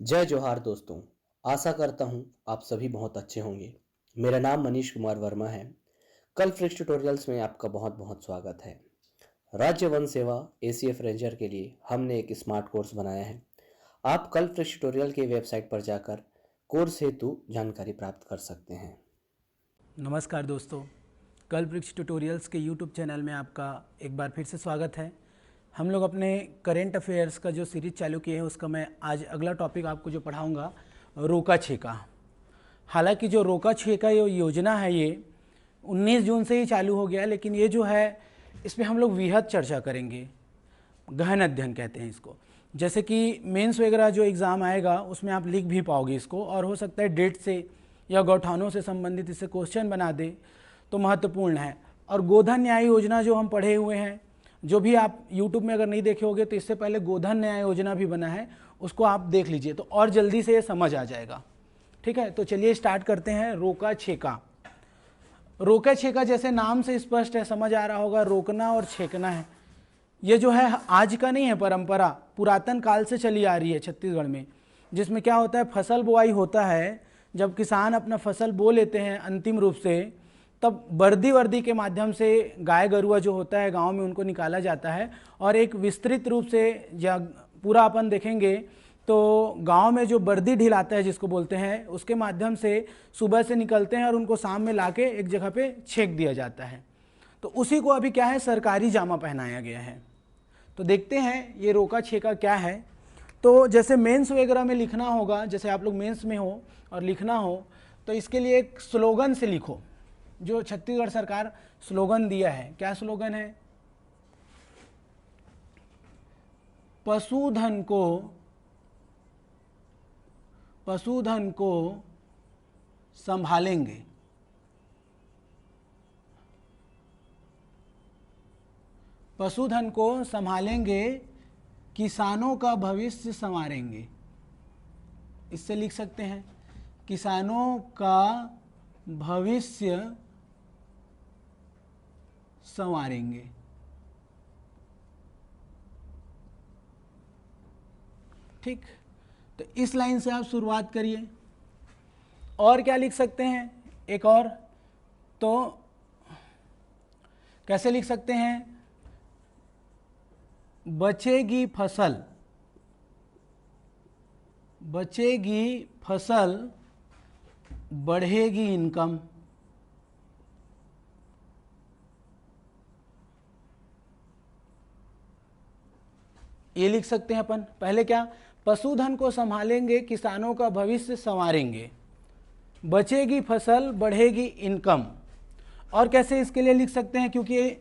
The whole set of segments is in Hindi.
जय जोहार दोस्तों। आशा करता हूँ आप सभी बहुत अच्छे होंगे। मेरा नाम मनीष कुमार वर्मा है। कल फ्रिक्स ट्यूटोरियल्स में आपका बहुत बहुत स्वागत है। राज्य वन सेवा एसीएफ रेंजर के लिए हमने एक स्मार्ट कोर्स बनाया है। आप कल फ्रिक्स ट्यूटोरियल के वेबसाइट पर जाकर कोर्स हेतु जानकारी प्राप्त कर सकते हैं। नमस्कार दोस्तों, कल वृक्ष ट्यूटोरियल्स के यूट्यूब चैनल में आपका एक बार फिर से स्वागत है। हम लोग अपने करेंट अफेयर्स का जो सीरीज चालू किए हैं उसका मैं आज अगला टॉपिक आपको जो पढ़ाऊंगा रोका छेका। हालांकि जो रोका छेका ये योजना है ये 19 जून से ही चालू हो गया, लेकिन ये जो है इसमें हम लोग वृहद चर्चा करेंगे, गहन अध्ययन कहते हैं इसको। जैसे कि मेंस वगैरह जो एग्ज़ाम आएगा उसमें आप लिख भी पाओगे इसको, और हो सकता है डेट से या गौठानों से संबंधित इससे क्वेश्चन बना दे, तो महत्वपूर्ण है। और गोधन न्याय योजना जो हम पढ़े हुए हैं, जो भी आप यूट्यूब में अगर नहीं देखे होगे तो इससे पहले गोधन न्याय योजना भी बना है, उसको आप देख लीजिए तो और जल्दी से ये समझ आ जाएगा। ठीक है, तो चलिए स्टार्ट करते हैं। रोका छेका। रोका छेका जैसे नाम से स्पष्ट है, समझ आ रहा होगा, रोकना और छेकना है। ये जो है आज का नहीं है, परंपरा पुरातन काल से चली आ रही है छत्तीसगढ़ में, जिसमें क्या होता है, फसल बुआई होता है। जब किसान अपना फसल बो लेते हैं अंतिम रूप से, तब वर्दी के माध्यम से गाय गरुआ जो होता है गांव में उनको निकाला जाता है, और एक विस्तृत रूप से या पूरा अपन देखेंगे तो गांव में जो वर्दी ढिलाता है जिसको बोलते हैं, उसके माध्यम से सुबह से निकलते हैं और उनको शाम में लाके एक जगह पे छेक दिया जाता है। तो उसी को अभी क्या है, सरकारी जामा पहनाया गया है। तो देखते हैं ये रोका छेका क्या है। तो जैसे मेंस वगैरह में लिखना होगा, जैसे आप लोग मेंस में हो और लिखना हो तो इसके लिए एक स्लोगन से लिखो, जो छत्तीसगढ़ सरकार स्लोगन दिया है। क्या स्लोगन है? पशुधन को संभालेंगे। पशुधन को संभालेंगे, किसानों का भविष्य संवारेंगे। इससे लिख सकते हैं, किसानों का भविष्य संवारेंगे। ठीक, तो इस लाइन से आप शुरुआत करिए। और क्या लिख सकते हैं एक और, तो कैसे लिख सकते हैं? बचेगी फसल, बढ़ेगी इनकम। ये लिख सकते हैं अपन। पहले क्या, पशुधन को संभालेंगे, किसानों का भविष्य संवारेंगे, बचेगी फसल, बढ़ेगी इनकम। और कैसे इसके लिए लिख सकते हैं, क्योंकि ये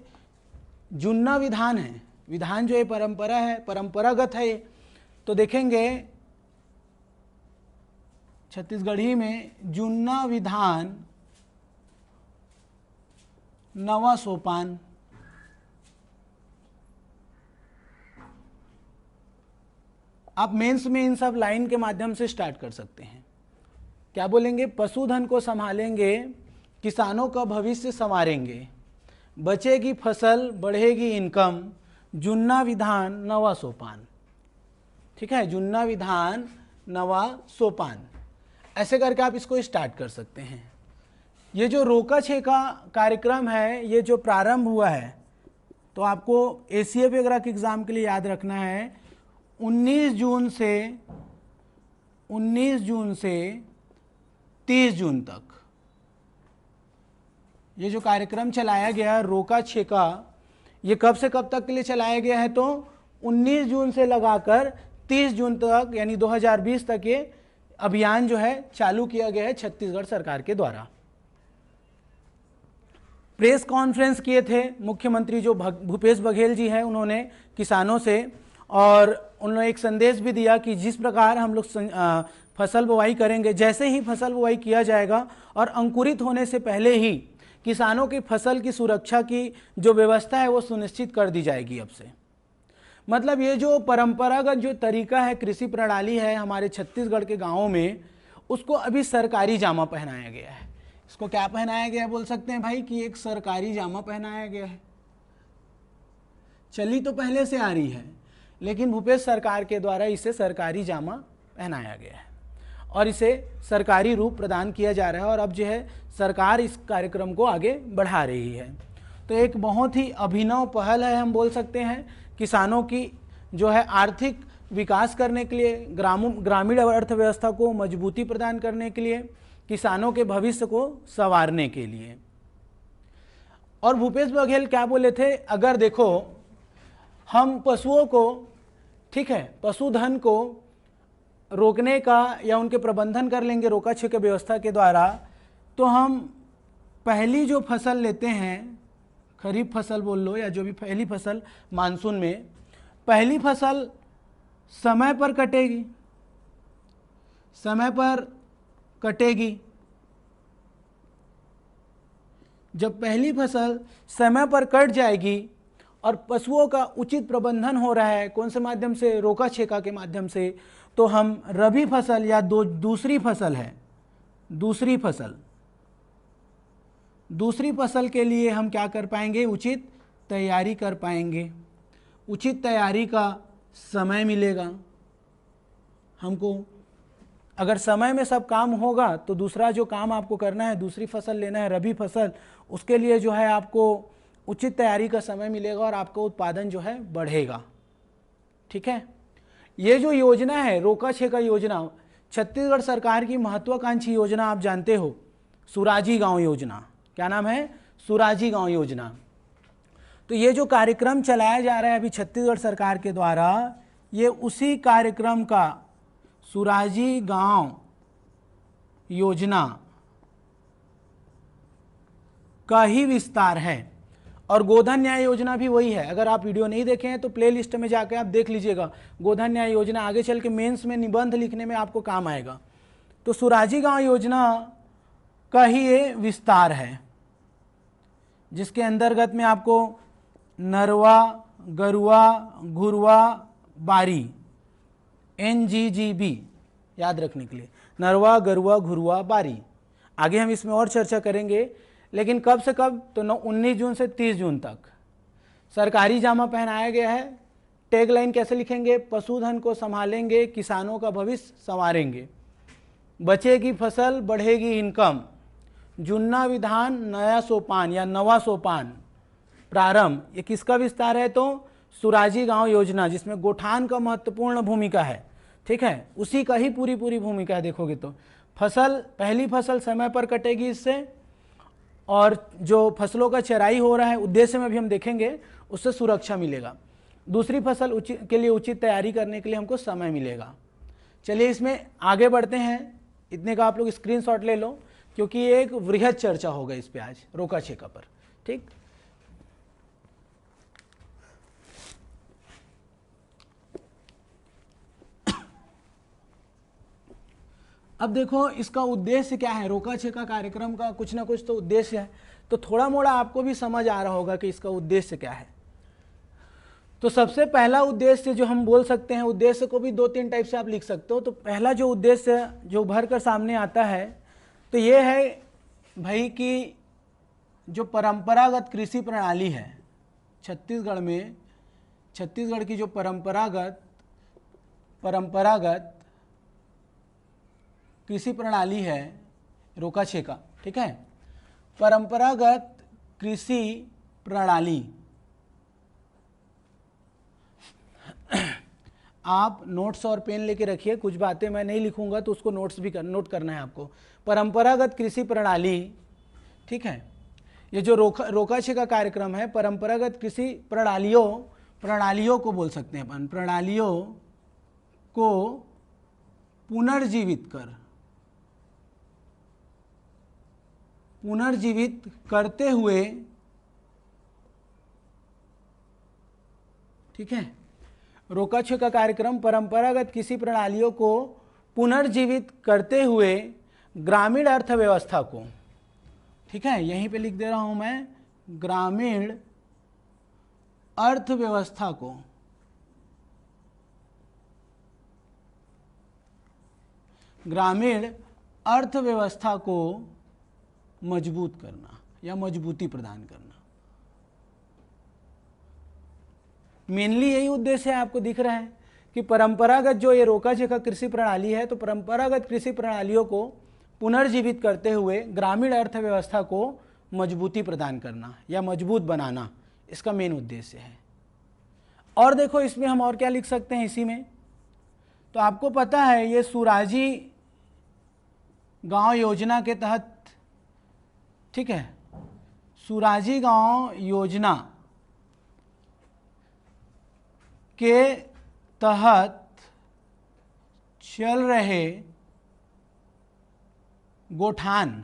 जुन्ना विधान है, विधान जो ये परंपरा है, परंपरागत है। तो देखेंगे छत्तीसगढ़ी में जुन्ना विधान नवा सोपान। आप मेंस में इन सब लाइन के माध्यम से स्टार्ट कर सकते हैं। क्या बोलेंगे? पशुधन को संभालेंगे, किसानों का भविष्य संवारेंगे, बचेगी फसल, बढ़ेगी इनकम, जुन्ना विधान नवा सोपान। ठीक है, जुन्ना विधान नवा सोपान, ऐसे करके आप इसको स्टार्ट कर सकते हैं। ये जो रोका छेका कार्यक्रम है, ये जो प्रारंभ हुआ है, तो आपको एसीएफ वगैरह के एग्जाम के लिए याद रखना है, 19 जून से 30 जून तक ये जो कार्यक्रम चलाया गया रोका छेका, ये कब से कब तक के लिए चलाया गया है? तो 19 जून से लगाकर 30 जून तक, यानी 2020 तक ये अभियान जो है चालू किया गया है छत्तीसगढ़ सरकार के द्वारा। प्रेस कॉन्फ्रेंस किए थे मुख्यमंत्री जो भूपेश बघेल जी हैं, उन्होंने किसानों से, और उन्होंने एक संदेश भी दिया कि जिस प्रकार हम लोग फसल बुवाई करेंगे, जैसे ही फसल बुवाई किया जाएगा और अंकुरित होने से पहले ही किसानों की फसल की सुरक्षा की जो व्यवस्था है वो सुनिश्चित कर दी जाएगी अब से। मतलब ये जो परंपरागत जो तरीका है, कृषि प्रणाली है हमारे छत्तीसगढ़ के गांवों में, उसको अभी सरकारी जामा पहनाया गया है। इसको क्या पहनाया गया है बोल सकते हैं भाई? कि एक सरकारी जामा पहनाया गया है। चली तो पहले से आ रही है, लेकिन भूपेश सरकार के द्वारा इसे सरकारी जामा पहनाया गया है और इसे सरकारी रूप प्रदान किया जा रहा है और अब जो है सरकार इस कार्यक्रम को आगे बढ़ा रही है। तो एक बहुत ही अभिनव पहल है, हम बोल सकते हैं, किसानों की जो है आर्थिक विकास करने के लिए, ग्रामीण अर्थव्यवस्था को मजबूती प्रदान करने के लिए, किसानों के भविष्य को संवारने के लिए। और भूपेश बघेल क्या बोले थे, अगर देखो हम पशुओं को, ठीक है, पशुधन को रोकने का या उनके प्रबंधन कर लेंगे रोका छेका व्यवस्था के द्वारा, तो हम पहली जो फसल लेते हैं, खरीफ फसल बोल लो या जो भी पहली फसल मानसून में, पहली फसल समय पर कटेगी, समय पर कटेगी। जब पहली फसल समय पर कट जाएगी और पशुओं का उचित प्रबंधन हो रहा है, कौन से माध्यम से, रोका छेका के माध्यम से, तो हम रबी फसल या दूसरी फसल है, दूसरी फसल के लिए हम क्या कर पाएंगे, उचित तैयारी कर पाएंगे। उचित तैयारी का समय मिलेगा हमको। अगर समय में सब काम होगा तो दूसरा जो काम आपको करना है, दूसरी फसल लेना है, रबी फसल, उसके लिए जो है आपको उचित तैयारी का समय मिलेगा और आपका उत्पादन जो है बढ़ेगा। ठीक है, ये जो योजना है रोका छेका योजना, छत्तीसगढ़ सरकार की महत्वाकांक्षी योजना, आप जानते हो, सुराजी गांव योजना। क्या नाम है? सुराजी गांव योजना। तो ये जो कार्यक्रम चलाया जा रहा है अभी छत्तीसगढ़ सरकार के द्वारा, ये उसी कार्यक्रम का, सुराजी गांव योजना का ही विस्तार है। और गोधन न्याय योजना भी वही है। अगर आप वीडियो नहीं देखे हैं तो प्लेलिस्ट में जाकर आप देख लीजिएगा। गोधन न्याय योजना आगे चल के मेंस में निबंध लिखने में आपको काम आएगा। तो सुराजी गांव योजना का ही ये विस्तार है, जिसके अंतर्गत में आपको नरवा, गरुआ, घुरवा, बारी, NGGB याद रखने के लिए, नरवा, गरुआ, घुरवा, बारी। आगे हम इसमें और चर्चा करेंगे, लेकिन कब से कब, तो 19 जून से 30 जून तक सरकारी जामा पहनाया गया है। टैग लाइन कैसे लिखेंगे? पशुधन को संभालेंगे, किसानों का भविष्य संवारेंगे, बचेगी फसल, बढ़ेगी इनकम, जुन्ना विधान नया सोपान या नवा सोपान प्रारंभ। ये किसका विस्तार है? तो सुराजी गांव योजना, जिसमें गोठान का महत्वपूर्ण भूमिका है। ठीक है, उसी का ही पूरी भूमिका है। देखोगे तो फसल, पहली फसल समय पर कटेगी इससे, और जो फसलों का चराई हो रहा है उद्देश्य में भी हम देखेंगे, उससे सुरक्षा मिलेगा। दूसरी फसल के लिए उचित तैयारी करने के लिए हमको समय मिलेगा। चलिए इसमें आगे बढ़ते हैं। इतने का आप लोग स्क्रीनशॉट ले लो, क्योंकि ये एक वृहद चर्चा होगा इस पे आज, रोका छेका पर। ठीक, अब देखो इसका उद्देश्य क्या है। रोका छेका कार्यक्रम का कुछ ना कुछ तो उद्देश्य है, तो थोड़ा मोड़ा आपको भी समझ आ रहा होगा कि इसका उद्देश्य क्या है। तो सबसे पहला उद्देश्य जो हम बोल सकते हैं, उद्देश्य को भी 2-3 टाइप से आप लिख सकते हो। तो पहला जो उद्देश्य जो उभर कर सामने आता है, तो ये है भाई कि जो परंपरागत कृषि प्रणाली है छत्तीसगढ़ में, छत्तीसगढ़ की जो परंपरागत कृषि प्रणाली है रोका छेका। ठीक है, परंपरागत कृषि प्रणाली, आप नोट्स और पेन लेके रखिए, कुछ बातें मैं नहीं लिखूंगा तो उसको नोट करना है आपको। परंपरागत कृषि प्रणाली, ठीक है, ये जो रोका छेका कार्यक्रम है, परंपरागत कृषि प्रणालियों को बोल सकते हैं अपन, प्रणालियों को पुनर्जीवित करते हुए, ठीक है, रोका छेका कार्यक्रम परंपरागत कृषि प्रणालियों को पुनर्जीवित करते हुए ग्रामीण अर्थव्यवस्था को, ठीक है, यहीं पे लिख दे रहा हूं मैं, ग्रामीण अर्थव्यवस्था को मजबूत करना या मजबूती प्रदान करना। मेनली यही उद्देश्य है, आपको दिख रहा है कि परंपरागत जो ये रोका छेका कृषि प्रणाली है, तो परंपरागत कृषि प्रणालियों को पुनर्जीवित करते हुए ग्रामीण अर्थव्यवस्था को मजबूती प्रदान करना या मजबूत बनाना इसका मेन उद्देश्य है। और देखो इसमें हम और क्या लिख सकते हैं इसी में, तो आपको पता है ये सुराजी गांव योजना के तहत, ठीक है, सुराजी गांव योजना के तहत चल रहे गोठान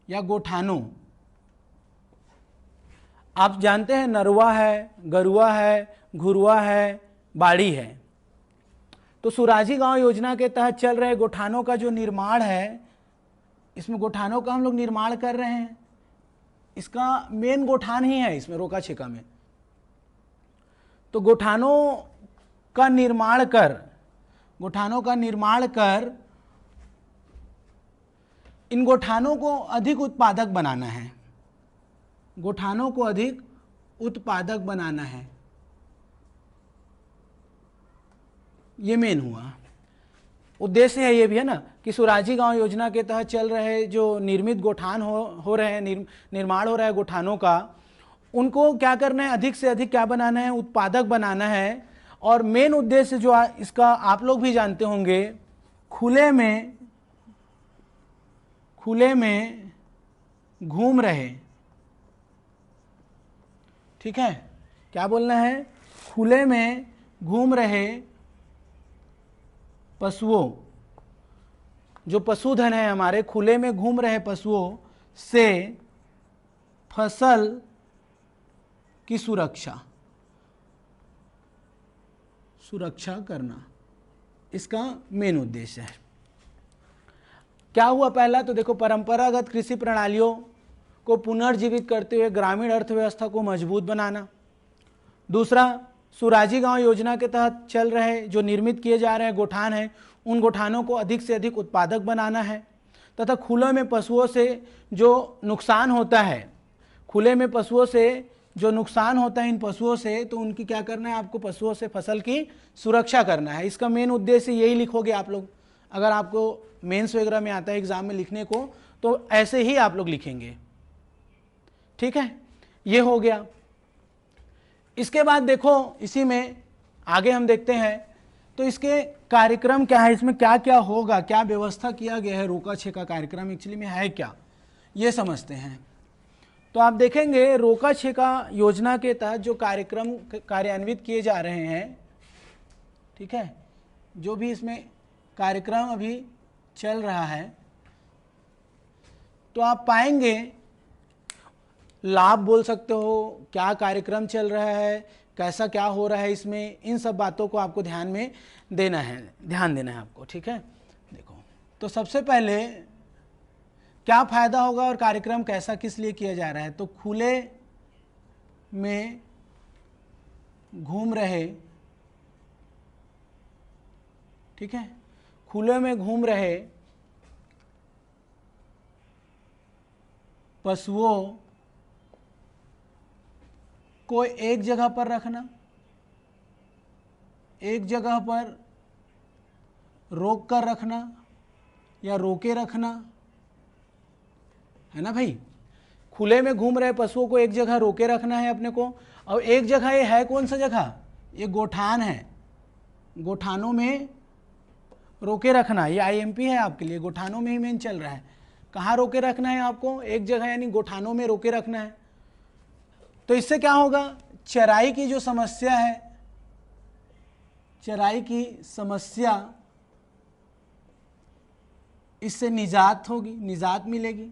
या गोठानों, आप जानते हैं नरवा है, गरुआ है, घुरुआ है, बाड़ी है। तो सुराजी गांव योजना के तहत चल रहे गोठानों का जो निर्माण है, इसमें गोठानों का हम लोग निर्माण कर रहे हैं, इसका मेन गोठान ही है इसमें रोका छेका में। तो गोठानों का निर्माण कर इन गोठानों को अधिक उत्पादक बनाना है, गोठानों को अधिक उत्पादक बनाना है, ये मेन हुआ उद्देश्य है। ये भी है ना कि सुराजी गांव योजना के तहत चल रहे जो निर्मित गोठान हो रहे हैं, निर्माण हो रहा है गोठानों का, उनको क्या करना है, अधिक से अधिक क्या बनाना है, उत्पादक बनाना है। और मेन उद्देश्य जो इसका आप लोग भी जानते होंगे, खुले में घूम रहे, ठीक है, क्या बोलना है, खुले में घूम रहे पशुओं, जो पशुधन है हमारे, खुले में घूम रहे पशुओं से फसल की सुरक्षा करना, इसका मेन उद्देश्य है। क्या हुआ पहला, तो देखो परंपरागत कृषि प्रणालियों को पुनर्जीवित करते हुए ग्रामीण अर्थव्यवस्था को मजबूत बनाना। दूसरा, सुराजी गांव योजना के तहत चल रहे जो निर्मित किए जा रहे गोठान हैं, उन गोठानों को अधिक से अधिक उत्पादक बनाना है। तथा खुले में पशुओं से जो नुकसान होता है, खुले में पशुओं से जो नुकसान होता है इन पशुओं से, तो उनकी क्या करना है, आपको पशुओं से फसल की सुरक्षा करना है। इसका मेन उद्देश्य यही लिखोगे आप लोग, अगर आपको मेंस वगैरह में आता है एग्जाम में लिखने को, तो ऐसे ही आप लोग लिखेंगे, ठीक है, ये हो गया। इसके बाद देखो इसी में आगे हम देखते हैं, तो इसके कार्यक्रम क्या है, इसमें क्या क्या होगा, क्या व्यवस्था किया गया है, रोका छेका कार्यक्रम एक्चुअली में है क्या, ये समझते हैं। तो आप देखेंगे रोका छेका योजना के तहत जो कार्यक्रम कार्यान्वित किए जा रहे हैं, ठीक है, जो भी इसमें कार्यक्रम अभी चल रहा है, तो आप पाएंगे, लाभ बोल सकते हो, क्या कार्यक्रम चल रहा है, कैसा क्या हो रहा है इसमें, इन सब बातों को आपको ध्यान देना है आपको, ठीक है। देखो तो सबसे पहले क्या फायदा होगा और कार्यक्रम कैसा किस लिए किया जा रहा है, तो खुले में घूम रहे, ठीक है, खुले में घूम रहे पशुओं को एक जगह पर रखना, एक जगह पर रोक कर रखना या रोके रखना, है ना भाई। खुले में घूम रहे पशुओं को एक जगह रोके रखना है अपने को। और एक जगह ये है कौन सा जगह, ये गोठान है, गोठानों में रोके रखना, ये आईएमपी है आपके लिए, गोठानों में ही मेन चल रहा है। कहाँ रोके रखना है आपको, एक जगह यानी गोठानों में रोके रखना है। तो इससे क्या होगा, चराई की जो समस्या है, चराई की समस्या इससे निजात होगी, निजात मिलेगी।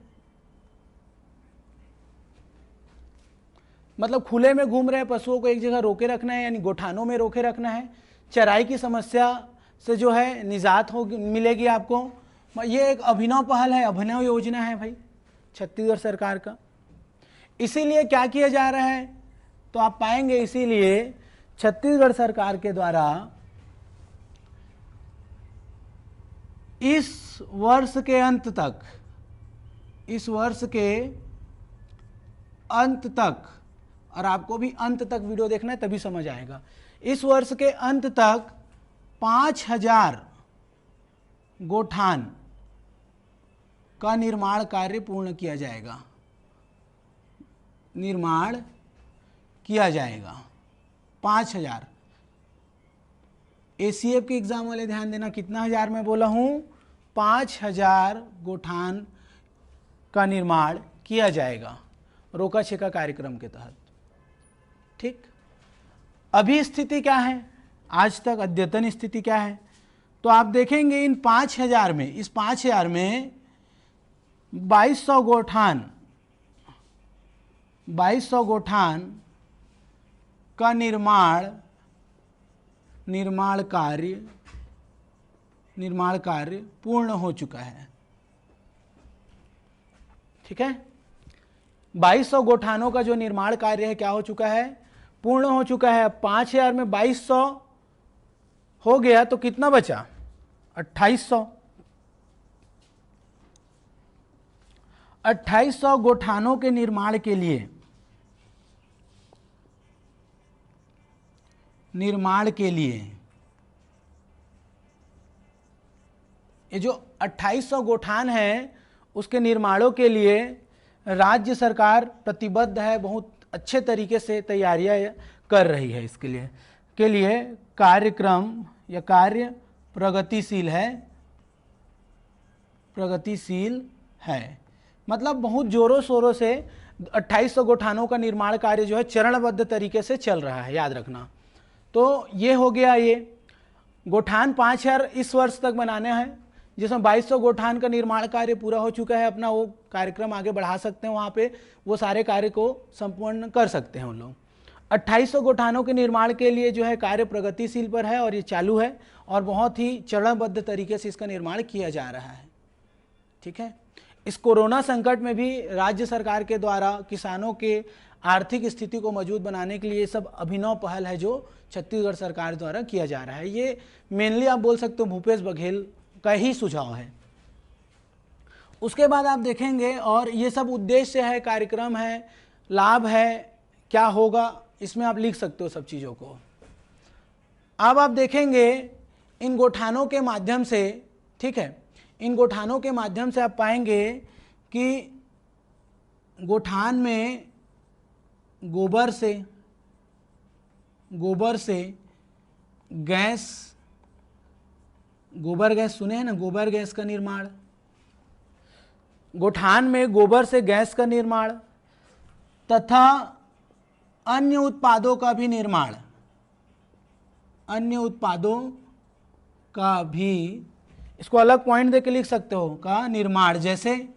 मतलब खुले में घूम रहे पशुओं को एक जगह रोके रखना है, यानी गोठानों में रोके रखना है, चराई की समस्या से जो है निजात होगी, मिलेगी आपको। ये एक अभिनव पहल है, अभिनव योजना है भाई छत्तीसगढ़ सरकार का। इसीलिए क्या किया जा रहा है, तो आप पाएंगे इसीलिए छत्तीसगढ़ सरकार के द्वारा इस वर्ष के अंत तक, इस वर्ष के अंत तक, और आपको भी अंत तक वीडियो देखना है तभी समझ आएगा, इस वर्ष के अंत तक 5,000 गोठान का निर्माण कार्य पूर्ण किया जाएगा, निर्माण किया जाएगा 5,000। एसीएफ के एग्जाम वाले ध्यान देना, कितना हजार मैं बोला हूं, 5,000 गोठान का निर्माण किया जाएगा रोका छेका कार्यक्रम के तहत। ठीक, अभी स्थिति क्या है, आज तक अद्यतन स्थिति क्या है, तो आप देखेंगे इन 5,000 में, इस 5,000 में 2,200 गोठान का निर्माण कार्य पूर्ण हो चुका है। ठीक है, 2,200 गोठानों का जो निर्माण कार्य है क्या हो चुका है, पूर्ण हो चुका है। 5,000 में 2,200 हो गया तो कितना बचा, 2,800। 2,800 गोठानों के निर्माण के लिए, ये जो 2,800 गोठान है उसके निर्माणों के लिए राज्य सरकार प्रतिबद्ध है, बहुत अच्छे तरीके से तैयारियां कर रही है। इसके लिए कार्यक्रम या कार्य प्रगतिशील है, मतलब बहुत जोरों शोरों से 2,800 गोठानों का निर्माण कार्य जो है चरणबद्ध तरीके से चल रहा है, याद रखना। तो ये हो गया, ये गोठान 5,000 इस वर्ष तक बनाने हैं, जिसमें 2,200 गोठान का निर्माण कार्य पूरा हो चुका है। अपना वो कार्यक्रम आगे बढ़ा सकते हैं, वहाँ पे वो सारे कार्य को संपूर्ण कर सकते हैं उन लोग। 2,800 गोठानों के निर्माण के लिए जो है कार्य प्रगतिशील पर है और ये चालू है और बहुत ही चरणबद्ध तरीके से इसका निर्माण किया जा रहा है। ठीक है, इस कोरोना संकट में भी राज्य सरकार के द्वारा किसानों के आर्थिक स्थिति को मजबूत बनाने के लिए सब अभिनव पहल है जो छत्तीसगढ़ सरकार द्वारा किया जा रहा है। ये मेनली आप बोल सकते हो भूपेश बघेल का ही सुझाव है। उसके बाद आप देखेंगे, और ये सब उद्देश्य है, कार्यक्रम है, लाभ है, क्या होगा, इसमें आप लिख सकते हो सब चीज़ों को। अब आप देखेंगे इन गोठानों के माध्यम से, ठीक है, इन गोठानों के माध्यम से आप पाएंगे कि गोठान में गोबर से गैस, गोबर गैस सुने हैं ना, गोबर गैस का निर्माण, गोठान में गोबर से गैस का निर्माण तथा अन्य उत्पादों का भी निर्माण, अन्य उत्पादों का भी, इसको अलग पॉइंट देके लिख सकते हो, का निर्माण। जैसे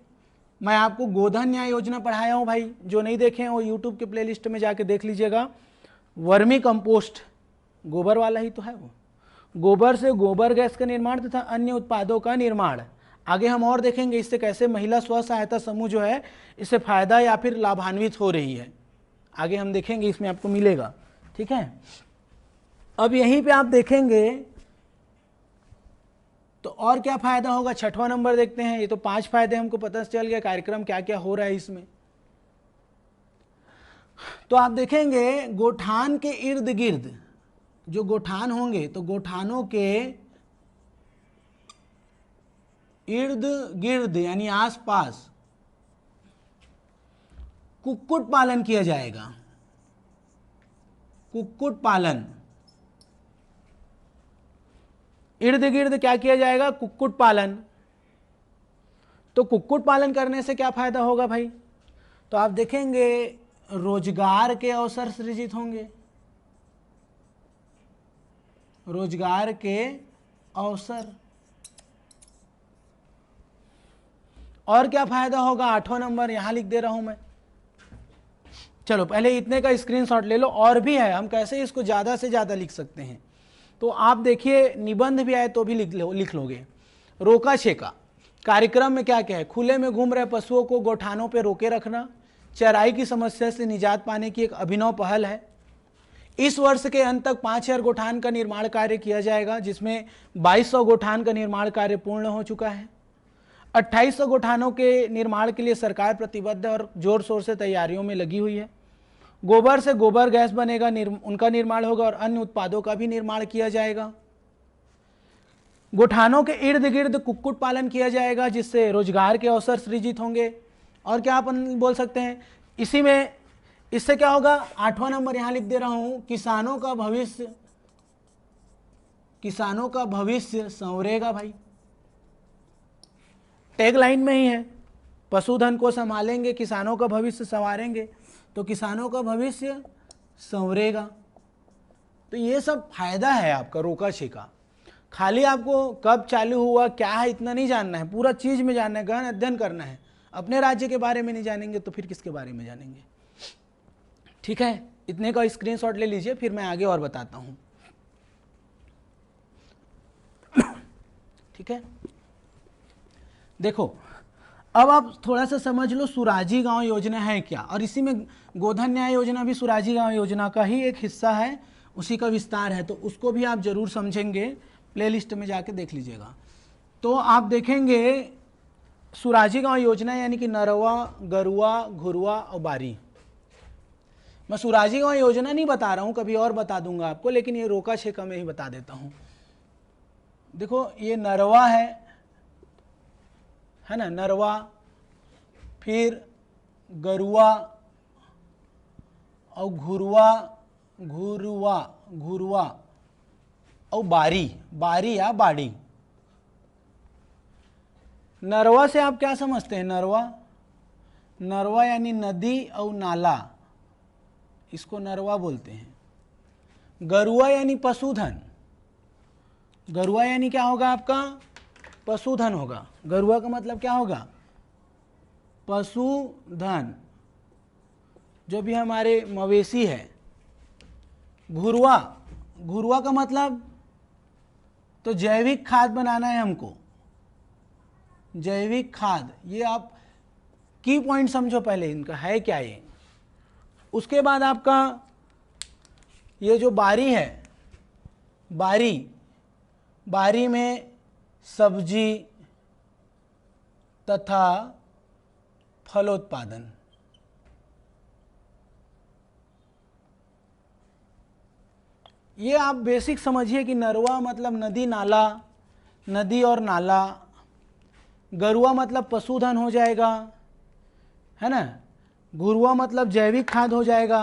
मैं आपको गोधन न्याय योजना पढ़ाया हूँ भाई, जो नहीं देखे हैं वो यूट्यूब के प्लेलिस्ट में जाके देख लीजिएगा। वर्मी कंपोस्ट गोबर वाला ही तो है वो, गोबर से गोबर गैस का निर्माण तथा अन्य उत्पादों का निर्माण। आगे हम और देखेंगे इससे कैसे महिला स्व सहायता समूह जो है इससे फायदा या फिर लाभान्वित हो रही है, आगे हम देखेंगे, इसमें आपको मिलेगा। ठीक है, अब यहीं पे आप देखेंगे तो और क्या फायदा होगा, 6वां नंबर देखते हैं। ये तो 5 फायदे हमको पता चल गया, कार्यक्रम क्या क्या हो रहा है इसमें। तो आप देखेंगे गोठान के इर्द गिर्द जो गोठान होंगे, तो गोठानों के इर्द गिर्द यानी आसपास कुक्कुट पालन किया जाएगा, कुक्कुट पालन, इर्द गिर्द क्या किया जाएगा, कुक्कुट पालन। तो कुक्कुट पालन करने से क्या फायदा होगा भाई, तो आप देखेंगे रोजगार के अवसर सृजित होंगे, रोजगार के अवसर। और क्या फायदा होगा, 8वां नंबर यहां लिख दे रहा हूं मैं। चलो पहले इतने का स्क्रीनशॉट ले लो, और भी है, हम कैसे इसको ज्यादा से ज्यादा लिख सकते हैं। तो आप देखिए निबंध भी आए तो भी लिख लोगे। रोका छेका कार्यक्रम में क्या क्या है, खुले में घूम रहे पशुओं को गोठानों पर रोके रखना, चराई की समस्या से निजात पाने की एक अभिनव पहल है। इस वर्ष के अंत तक 5,000 गोठान का निर्माण कार्य किया जाएगा, जिसमें 2,200 गोठान का निर्माण कार्य पूर्ण हो चुका है। 2,800 गोठानों के निर्माण के लिए सरकार प्रतिबद्ध है और जोर शोर से तैयारियों में लगी हुई है। गोबर से गोबर गैस बनेगा, उनका निर्माण होगा और अन्य उत्पादों का भी निर्माण किया जाएगा। गोठानों के इर्द गिर्द कुक्कुट पालन किया जाएगा जिससे रोजगार के अवसर सृजित होंगे। और क्या अपन बोल सकते हैं इसी में, इससे क्या होगा, 8वां नंबर यहां लिख दे रहा हूं, किसानों का भविष्य संवरेगा भाई। टैग लाइन में ही है, पशुधन को संभालेंगे, किसानों का भविष्य संवारेंगे, तो किसानों का भविष्य संवरेगा। तो ये सब फायदा है आपका रोका छेका। खाली आपको कब चालू हुआ क्या है इतना नहीं जानना है, पूरा चीज में जानना है, गहन अध्ययन करना है। अपने राज्य के बारे में नहीं जानेंगे तो फिर किसके बारे में जानेंगे। ठीक है, इतने का स्क्रीनशॉट ले लीजिए, फिर मैं आगे और बताता हूं। ठीक है, देखो अब आप थोड़ा सा समझ लो सुराजी गांव योजना है क्या, और इसी में गोधन न्याय योजना भी सुराजी गांव योजना का ही एक हिस्सा है, उसी का विस्तार है, तो उसको भी आप जरूर समझेंगे। प्लेलिस्ट में जाके देख लीजिएगा। तो आप देखेंगे सुराजी गांव योजना यानी कि नरवा, गरुआ, घुरुआ और बारी। मैं सुराजी गांव योजना नहीं बता रहा हूं, कभी और बता दूंगा आपको, लेकिन ये रोका छेका में ही बता देता हूं। देखो ये नरवा है ना, नरवा, फिर गरुआ और घुरुआ और बारी या बाड़ी। नरवा से आप क्या समझते हैं, नरवा यानी नदी और नाला, इसको नरवा बोलते हैं। गरुआ यानी पशुधन, गरुआ यानी क्या होगा आपका, पशुधन होगा। गरुआ का मतलब क्या होगा, पशुधन, जो भी हमारे मवेशी है। घुरुआ का मतलब तो जैविक खाद बनाना है हमको, जैविक खाद। ये आप की पॉइंट समझो पहले इनका है क्या ये। उसके बाद आपका ये जो बारी है, बारी में सब्जी तथा फलोत्पादन। ये आप बेसिक समझिए कि नरवा मतलब नदी और नाला, गरुआ मतलब पशुधन हो जाएगा, है ना, घुरुआ मतलब जैविक खाद हो जाएगा,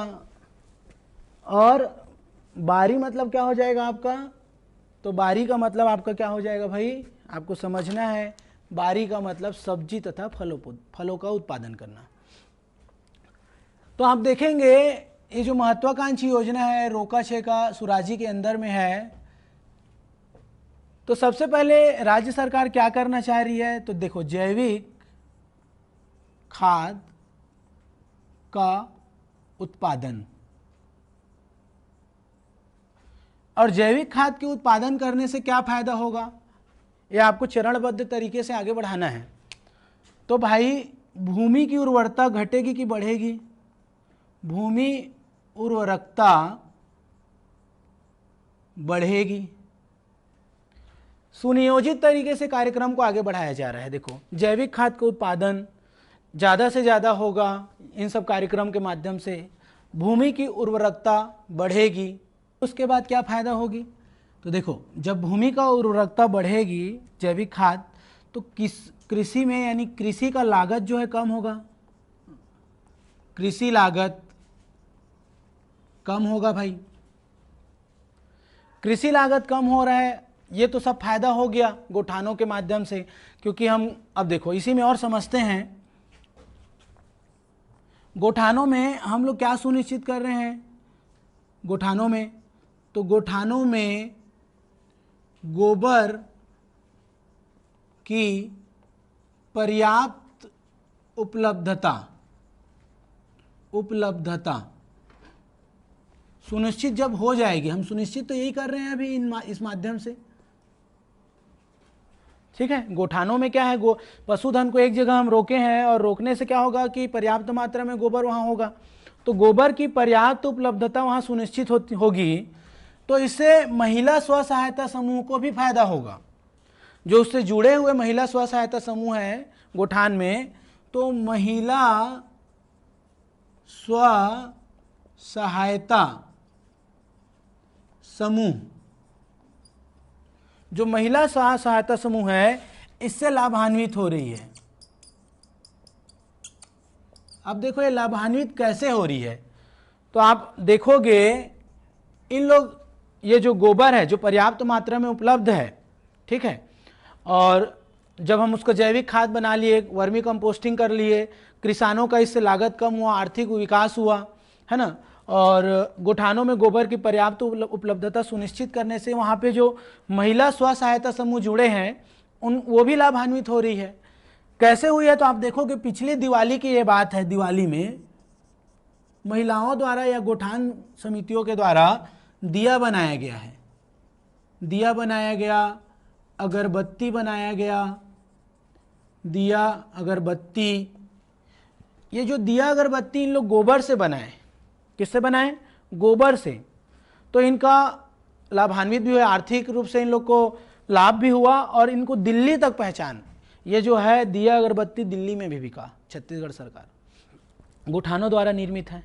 और बारी मतलब क्या हो जाएगा आपका, तो बारी का मतलब आपका क्या हो जाएगा भाई, आपको समझना है। बारी का मतलब सब्जी तथा फलों का उत्पादन करना। तो आप देखेंगे ये जो महत्वाकांक्षी योजना है रोका छेका सुराजी के अंदर में है, तो सबसे पहले राज्य सरकार क्या करना चाह रही है, तो देखो जैविक खाद का उत्पादन, और जैविक खाद के उत्पादन करने से क्या फायदा होगा, ये आपको चरणबद्ध तरीके से आगे बढ़ाना है। तो भाई भूमि की उर्वरता घटेगी कि बढ़ेगी, भूमि उर्वरकता बढ़ेगी। सुनियोजित तरीके से कार्यक्रम को आगे बढ़ाया जा रहा है। देखो जैविक खाद का उत्पादन ज़्यादा से ज़्यादा होगा इन सब कार्यक्रम के माध्यम से, भूमि की उर्वरकता बढ़ेगी। उसके बाद क्या फायदा होगी, तो देखो जब भूमि का उर्वरकता बढ़ेगी जैविक खाद, तो कृषि में यानी कृषि का लागत जो है कम होगा, कृषि लागत कम होगा भाई। कृषि लागत कम हो रहा है, ये तो सब फायदा हो गया गोठानों के माध्यम से, क्योंकि हम अब देखो इसी में और समझते हैं। गोठानों में हम लोग क्या सुनिश्चित कर रहे हैं, गोठानों में, तो गोठानों में गोबर की पर्याप्त उपलब्धता सुनिश्चित जब हो जाएगी, हम सुनिश्चित तो यही कर रहे हैं अभी इस माध्यम से। ठीक है, गोठानों में क्या है, पशुधन को एक जगह हम रोके हैं, और रोकने से क्या होगा कि पर्याप्त मात्रा में गोबर वहां होगा, तो गोबर की पर्याप्त उपलब्धता वहां सुनिश्चित होगी। तो इससे महिला स्व सहायता समूह को भी फायदा होगा, जो उससे जुड़े हुए महिला स्व सहायता समूह है गोठान में, तो महिला स्व सहायता समूह जो महिला स्व सहायता समूह है इससे लाभान्वित हो रही है। अब देखो ये लाभान्वित कैसे हो रही है, तो आप देखोगे इन लोग, ये जो गोबर है जो पर्याप्त मात्रा में उपलब्ध है, ठीक है, और जब हम उसको जैविक खाद बना लिए, वर्मी कंपोस्टिंग कर लिए, किसानों का इससे लागत कम हुआ, आर्थिक विकास हुआ, है ना, और गोठानों में गोबर की पर्याप्त उपलब्धता सुनिश्चित करने से वहाँ पे जो महिला स्व सहायता समूह जुड़े हैं वो भी लाभान्वित हो रही है। कैसे हुई है, तो आप देखोगे पिछली दिवाली की ये बात है, दिवाली में महिलाओं द्वारा या गोठान समितियों के द्वारा दिया बनाया गया है, दिया बनाया गया, अगरबत्ती बनाया गया, दिया अगरबत्ती। ये जो दिया अगरबत्ती इन लोग गोबर से बनाए, किससे बनाए, गोबर से, तो इनका लाभान्वित भी हुआ, आर्थिक रूप से इन लोग को लाभ भी हुआ और इनको दिल्ली तक पहचान, ये जो है दिया अगरबत्ती दिल्ली में भी बिका, छत्तीसगढ़ सरकार गोठानों द्वारा निर्मित है।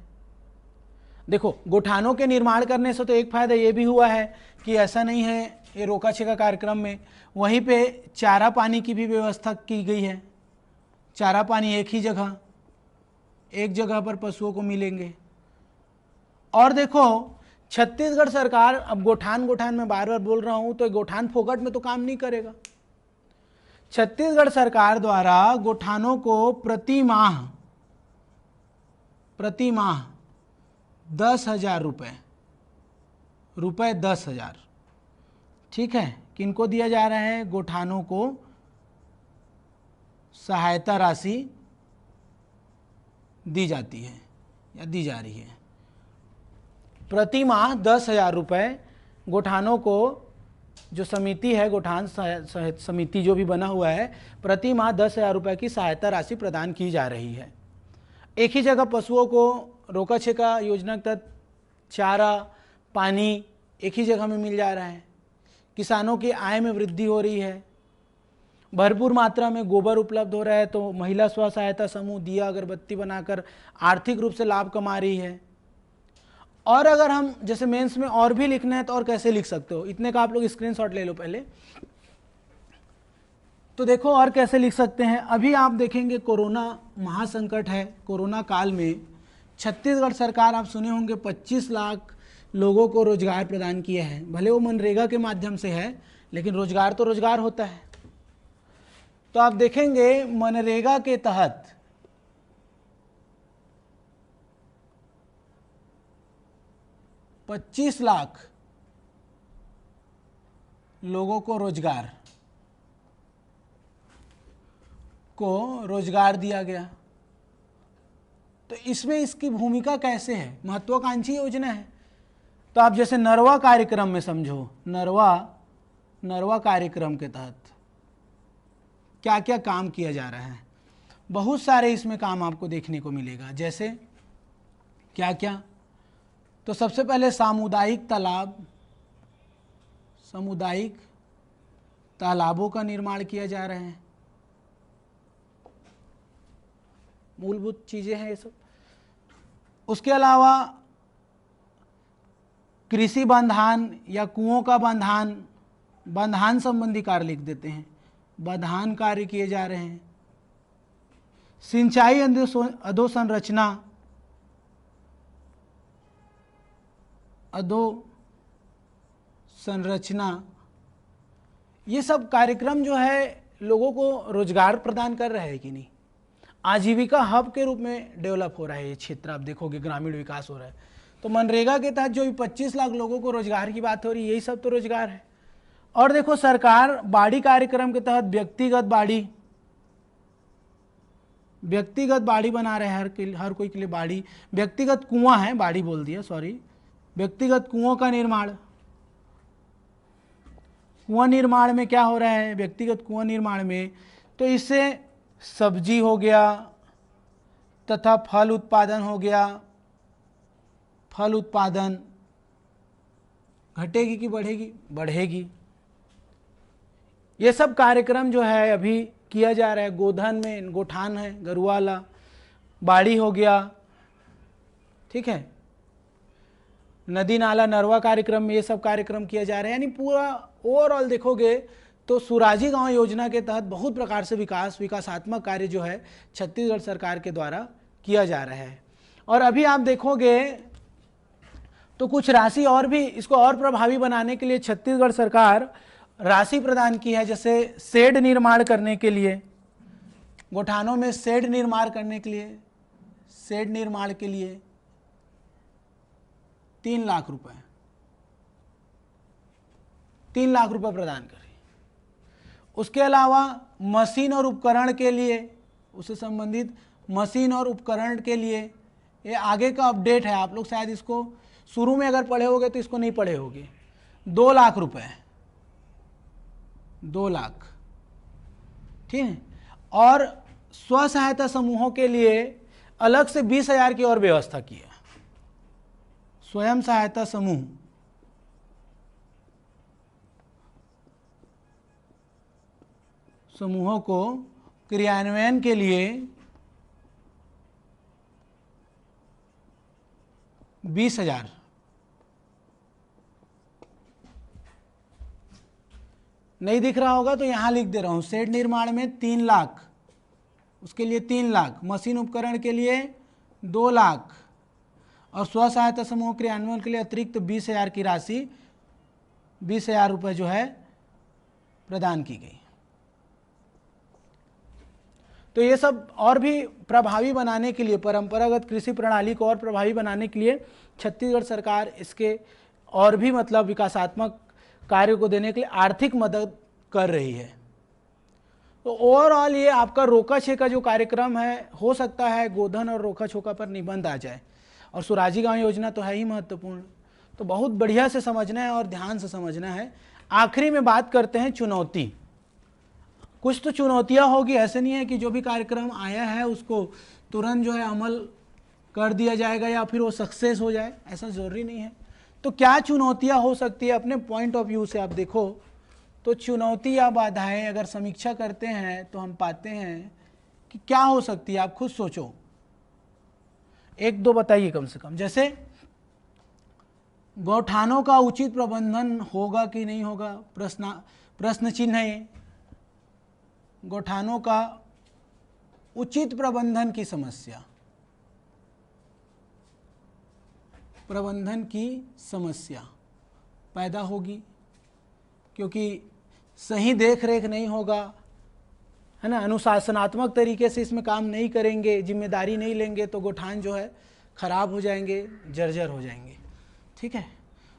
देखो गोठानों के निर्माण करने से तो एक फायदा ये भी हुआ है कि ऐसा नहीं है, ये रोका छेका कार्यक्रम में वहीं पे चारा पानी की भी व्यवस्था की गई है, चारा पानी एक ही जगह, एक जगह पर पशुओं को मिलेंगे। और देखो छत्तीसगढ़ सरकार, अब गोठान में बार बार बोल रहा हूं, तो गोठान फोकट में तो काम नहीं करेगा। छत्तीसगढ़ सरकार द्वारा गोठानों को प्रति माह 10,000 रुपये 10,000, ठीक है, किनको दिया जा रहा है, गोठानों को सहायता राशि दी जाती है या दी जा रही है। प्रति माह 10,000 रुपये गोठानों को, जो समिति है गोठान समिति जो भी बना हुआ है, प्रति माह 10,000 रुपये की सहायता राशि प्रदान की जा रही है। एक ही जगह पशुओं को रोका छेका योजना के तहत चारा पानी एक ही जगह में मिल जा रहा है, किसानों की आय में वृद्धि हो रही है, भरपूर मात्रा में गोबर उपलब्ध हो रहा है, तो महिला स्व सहायता समूह दिया अगरबत्ती बनाकर आर्थिक रूप से लाभ कमा रही है। और अगर हम जैसे मेंस में और भी लिखना है तो और कैसे लिख सकते हो, इतने का आप लोग स्क्रीनशॉट ले लो पहले, तो देखो और कैसे लिख सकते हैं। अभी आप देखेंगे कोरोना महासंकट है, कोरोना काल में छत्तीसगढ़ सरकार, आप सुने होंगे 25 लाख लोगों को रोजगार प्रदान किए हैं, भले वो मनरेगा के माध्यम से है, लेकिन रोजगार तो रोजगार होता है। तो आप देखेंगे मनरेगा के तहत 25 लाख लोगों को रोजगार दिया गया। तो इसमें इसकी भूमिका कैसे है, महत्वाकांक्षी योजना है। तो आप जैसे नरवा कार्यक्रम में समझो, नरवा कार्यक्रम के तहत क्या क्या काम किया जा रहा है, बहुत सारे इसमें काम आपको देखने को मिलेगा। जैसे क्या क्या, तो सबसे पहले सामुदायिक तालाबों का निर्माण किया जा रहा है, मूलभूत चीजें हैं ये सब। उसके अलावा कृषि बंधान या कुओं का बंधान संबंधी कार्य लिख देते हैं, बंधान कार्य किए जा रहे हैं। सिंचाई अधोसंरचना, ये सब कार्यक्रम जो है लोगों को रोजगार प्रदान कर रहे हैं कि नहीं, आजीविका हब के रूप में डेवलप हो रहा है ये क्षेत्र। आप देखोगे ग्रामीण विकास हो रहा है। तो मनरेगा के तहत जो 25 लाख लोगों को रोजगार की बात हो रही है, यही सब तो रोजगार है। और देखो सरकार बाड़ी कार्यक्रम के तहत व्यक्तिगत बाड़ी बना रहे हैं, हर कोई के लिए बाड़ी, व्यक्तिगत कुआं है, बाड़ी बोल दिया सॉरी, व्यक्तिगत कुओं का निर्माण। कुआं निर्माण में क्या हो रहा है, व्यक्तिगत कुआं निर्माण में, तो इससे सब्जी हो गया तथा फल उत्पादन हो गया। फल उत्पादन घटेगी कि बढ़ेगी, बढ़ेगी। ये सब कार्यक्रम जो है अभी किया जा रहा है। गोधन में गोठान है, गरुवाला, बाड़ी हो गया, ठीक है, नदी नाला नरवा कार्यक्रम में ये सब कार्यक्रम किया जा रहा है। यानी पूरा ओवरऑल देखोगे तो सुराजी गांव योजना के तहत बहुत प्रकार से विकासात्मक कार्य जो है छत्तीसगढ़ सरकार के द्वारा किया जा रहा है। और अभी आप देखोगे तो कुछ राशि और भी इसको और प्रभावी बनाने के लिए छत्तीसगढ़ सरकार राशि प्रदान की है। जैसे शेड निर्माण करने के लिए, गोठानों में शेड निर्माण करने के लिए, शेड निर्माण के लिए 3 लाख रुपए, 3 लाख रुपए प्रदान करें। उसके अलावा मशीन और उपकरण के लिए, उससे संबंधित मशीन और उपकरण के लिए, ये आगे का अपडेट है, आप लोग शायद इसको शुरू में अगर पढ़े होगे तो इसको नहीं पढ़े होगे। 2 लाख रुपए, 2 लाख, ठीक है। और स्व सहायता समूहों के लिए अलग से 20,000 की और व्यवस्था की है। स्वयं सहायता समूह, समूहों को क्रियान्वयन के लिए 20,000, नहीं दिख रहा होगा तो यहां लिख दे रहा हूं। शेड निर्माण में 3 लाख, उसके लिए 3 लाख, मशीन उपकरण के लिए 2 लाख और स्व सहायता समूह क्रियान्वयन के लिए अतिरिक्त 20,000 की राशि, 20,000 रुपये जो है प्रदान की गई। तो ये सब और भी प्रभावी बनाने के लिए, परंपरागत कृषि प्रणाली को और प्रभावी बनाने के लिए छत्तीसगढ़ सरकार इसके और भी मतलब विकासात्मक कार्य को देने के लिए आर्थिक मदद कर रही है। तो ओवरऑल ये आपका रोका छेका जो कार्यक्रम है, हो सकता है गोधन और रोका छोका पर निबंध आ जाए, और सुराजी गांव योजना तो है ही महत्वपूर्ण। तो बहुत बढ़िया से समझना है और ध्यान से समझना है। आखिरी में बात करते हैं चुनौती। कुछ तो चुनौतियां होगी, ऐसे नहीं है कि जो भी कार्यक्रम आया है उसको तुरंत जो है अमल कर दिया जाएगा या फिर वो सक्सेस हो जाए, ऐसा जरूरी नहीं है। तो क्या चुनौतियां हो सकती है अपने पॉइंट ऑफ व्यू से आप देखो तो चुनौती या बाधाएं अगर समीक्षा करते हैं तो हम पाते हैं कि क्या हो सकती है। आप खुद सोचो, 1-2 बताइए कम से कम। जैसे गौठानों का उचित प्रबंधन होगा कि नहीं होगा, प्रश्न चिन्ह है। गौठानों का उचित प्रबंधन की समस्या, प्रबंधन की समस्या पैदा होगी क्योंकि सही देख रेख नहीं होगा, है ना, अनुशासनात्मक तरीके से इसमें काम नहीं करेंगे, जिम्मेदारी नहीं लेंगे तो गोठान जो है खराब हो जाएंगे, जर्जर हो जाएंगे। ठीक है।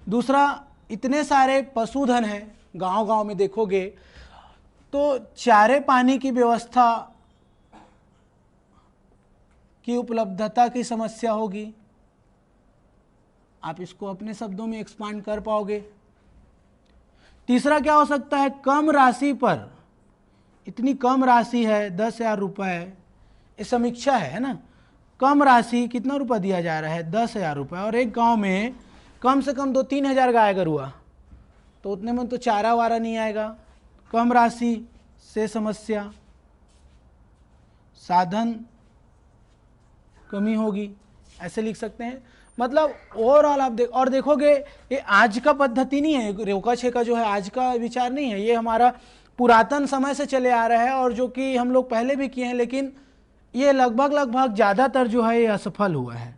दूसरा, इतने सारे पशुधन हैं गांव-गांव में देखोगे तो चारे पानी की व्यवस्था की उपलब्धता की समस्या होगी। आप इसको अपने शब्दों में एक्सपांड कर पाओगे। तीसरा क्या हो सकता है, कम राशि पर, इतनी कम राशि है 10,000 रुपये, ये समीक्षा है ना, कम राशि, कितना रुपया दिया जा रहा है 10,000 रुपये, और एक गांव में कम से कम 2-3 हज़ार गाय अगर हुआ तो उतने में तो चारा वारा नहीं आएगा। कम राशि से समस्या, साधन कमी होगी, ऐसे लिख सकते हैं। मतलब ओवरऑल आप देखोगे ये आज का पद्धति नहीं है, रोका छेका जो है आज का विचार नहीं है, ये हमारा पुरातन समय से चले आ रहा है और जो कि हम लोग पहले भी किए हैं, लेकिन ये लगभग ज़्यादातर जो है ये असफल हुआ है।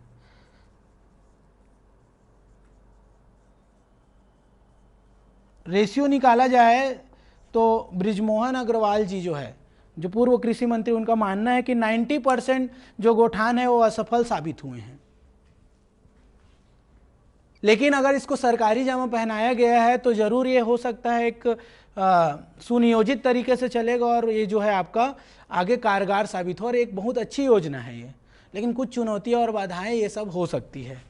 रेशियो निकाला जाए तो बृजमोहन अग्रवाल जी जो है, जो पूर्व कृषि मंत्री, उनका मानना है कि 90% जो गोठान है वो असफल साबित हुए हैं। लेकिन अगर इसको सरकारी जामा पहनाया गया है तो जरूर ये हो सकता है एक सुनियोजित तरीके से चलेगा और ये जो है आपका आगे कारगर साबित हो, और एक बहुत अच्छी योजना है ये। लेकिन कुछ चुनौतियां और बाधाएं ये सब हो सकती है।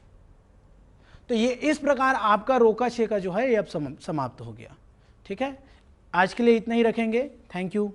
तो ये इस प्रकार आपका रोका छेका जो है ये अब समाप्त हो गया। ठीक है, आज के लिए इतना ही रखेंगे। Thank you.